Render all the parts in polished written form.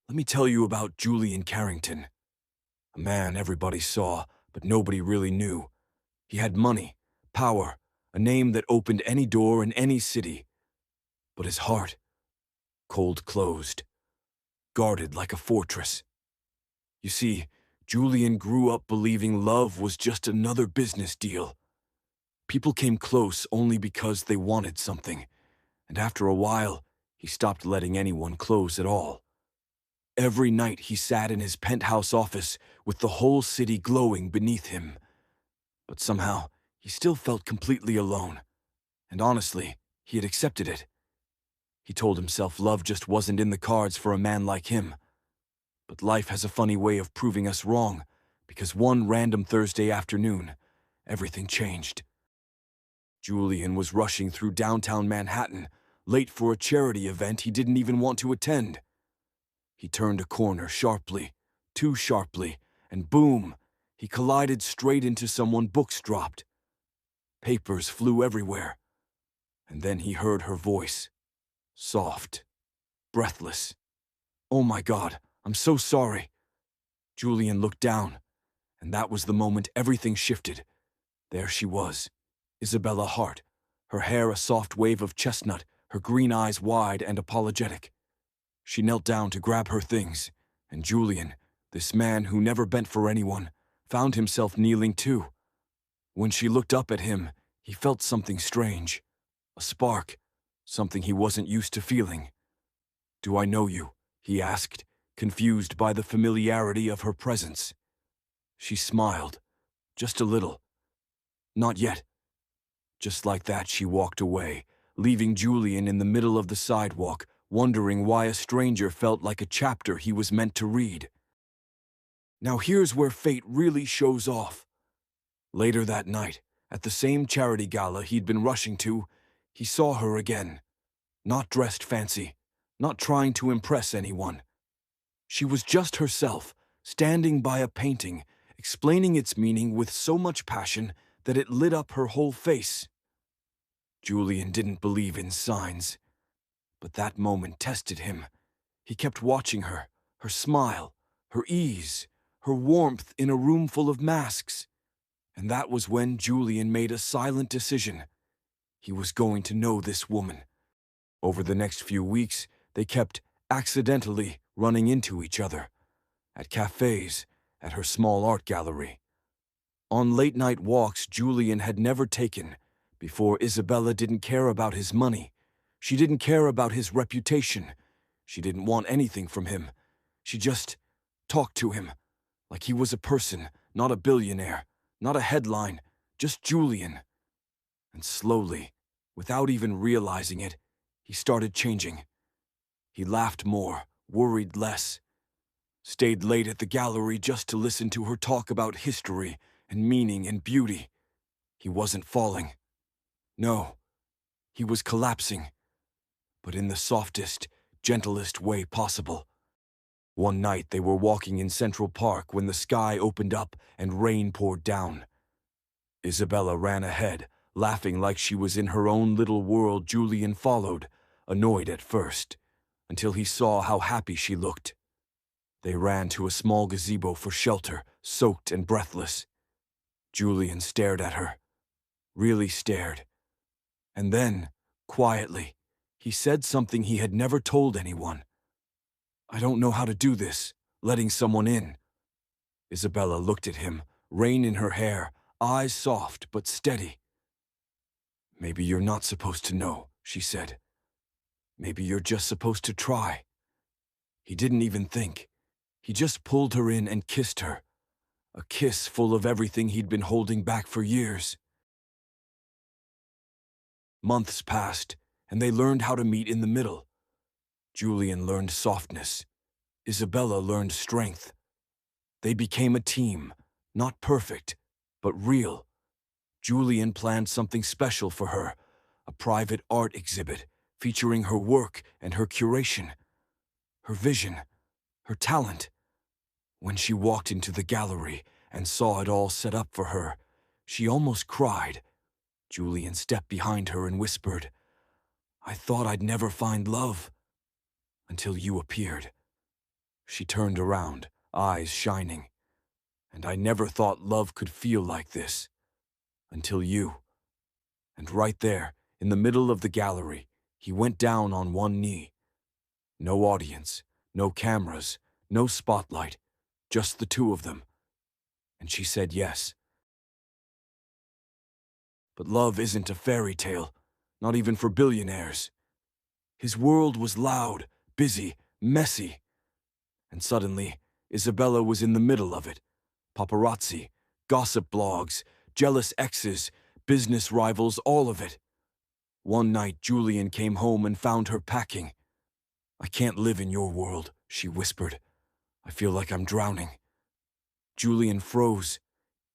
Let me tell you about Julian Carrington, a man everybody saw, but nobody really knew. He had money, power, a name that opened any door in any city. But his heart, cold closed, guarded like a fortress. You see, Julian grew up believing love was just another business deal. People came close only because they wanted something, and after a while, he stopped letting anyone close at all. Every night he sat in his penthouse office with the whole city glowing beneath him. But somehow, he still felt completely alone. And honestly, he had accepted it. He told himself love just wasn't in the cards for a man like him. But life has a funny way of proving us wrong, because one random Thursday afternoon, everything changed. Julian was rushing through downtown Manhattan, late for a charity event he didn't even want to attend. He turned a corner sharply, too sharply, and boom, he collided straight into someone. Books dropped. Papers flew everywhere. And then he heard her voice, soft, breathless. "Oh my God, I'm so sorry." Julian looked down, and that was the moment everything shifted. There she was, Isabella Hart, her hair a soft wave of chestnut, her green eyes wide and apologetic. She knelt down to grab her things, and Julian, this man who never bent for anyone, found himself kneeling too. When she looked up at him, he felt something strange, a spark, something he wasn't used to feeling. "Do I know you?" he asked, confused by the familiarity of her presence. She smiled, just a little. "Not yet." Just like that, she walked away, leaving Julian in the middle of the sidewalk, wondering why a stranger felt like a chapter he was meant to read. Now here's where fate really shows off. Later that night, at the same charity gala he'd been rushing to, he saw her again. Not dressed fancy, not trying to impress anyone. She was just herself, standing by a painting, explaining its meaning with so much passion that it lit up her whole face. Julian didn't believe in signs, but that moment tested him. He kept watching her, her smile, her ease, her warmth in a room full of masks. And that was when Julian made a silent decision. He was going to know this woman. Over the next few weeks, they kept accidentally running into each other. At cafes, at her small art gallery. On late-night walks Julian had never taken. Before, Isabella didn't care about his money. She didn't care about his reputation. She didn't want anything from him. She just talked to him, like he was a person, not a billionaire, not a headline, just Julian. And slowly, without even realizing it, he started changing. He laughed more, worried less. Stayed late at the gallery just to listen to her talk about history and meaning and beauty. He wasn't falling. No, he was collapsing, but in the softest, gentlest way possible. One night they were walking in Central Park when the sky opened up and rain poured down. Isabella ran ahead, laughing like she was in her own little world. Julian followed, annoyed at first, until he saw how happy she looked. They ran to a small gazebo for shelter, soaked and breathless. Julian stared at her, really stared. And then, quietly, he said something he had never told anyone. "I don't know how to do this, letting someone in." Isabella looked at him, rain in her hair, eyes soft but steady. "Maybe you're not supposed to know," she said. "Maybe you're just supposed to try." He didn't even think. He just pulled her in and kissed her. A kiss full of everything he'd been holding back for years. Months passed, and they learned how to meet in the middle. Julian learned softness. Isabella learned strength. They became a team, not perfect, but real. Julian planned something special for her, a private art exhibit featuring her work and her curation, her vision, her talent. When she walked into the gallery and saw it all set up for her, she almost cried. Julian stepped behind her and whispered, "I thought I'd never find love, until you appeared." She turned around, eyes shining. And I never thought love could feel like this. Until you. And right there, in the middle of the gallery, he went down on one knee. No audience, no cameras, no spotlight, just the two of them. And she said yes. But love isn't a fairy tale, not even for billionaires. His world was loud, busy, messy. And suddenly, Isabella was in the middle of it. Paparazzi, gossip blogs, jealous exes, business rivals, all of it. One night, Julian came home and found her packing. "I can't live in your world," she whispered. "I feel like I'm drowning." Julian froze.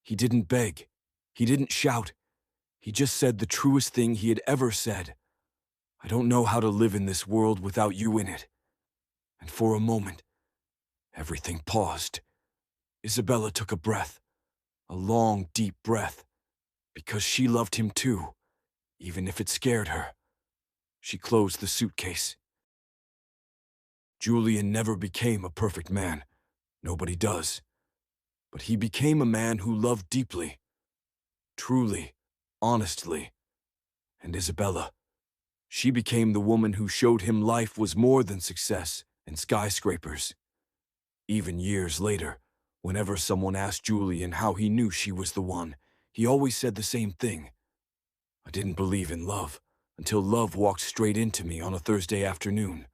He didn't beg. He didn't shout. He just said the truest thing he had ever said. "I don't know how to live in this world without you in it." And for a moment, everything paused. Isabella took a breath, a long, deep breath, because she loved him too, even if it scared her. She closed the suitcase. Julian never became a perfect man. Nobody does. But he became a man who loved deeply, truly, honestly. And Isabella, she became the woman who showed him life was more than success and skyscrapers. Even years later, whenever someone asked Julian how he knew she was the one, he always said the same thing. "I didn't believe in love until love walked straight into me on a Thursday afternoon."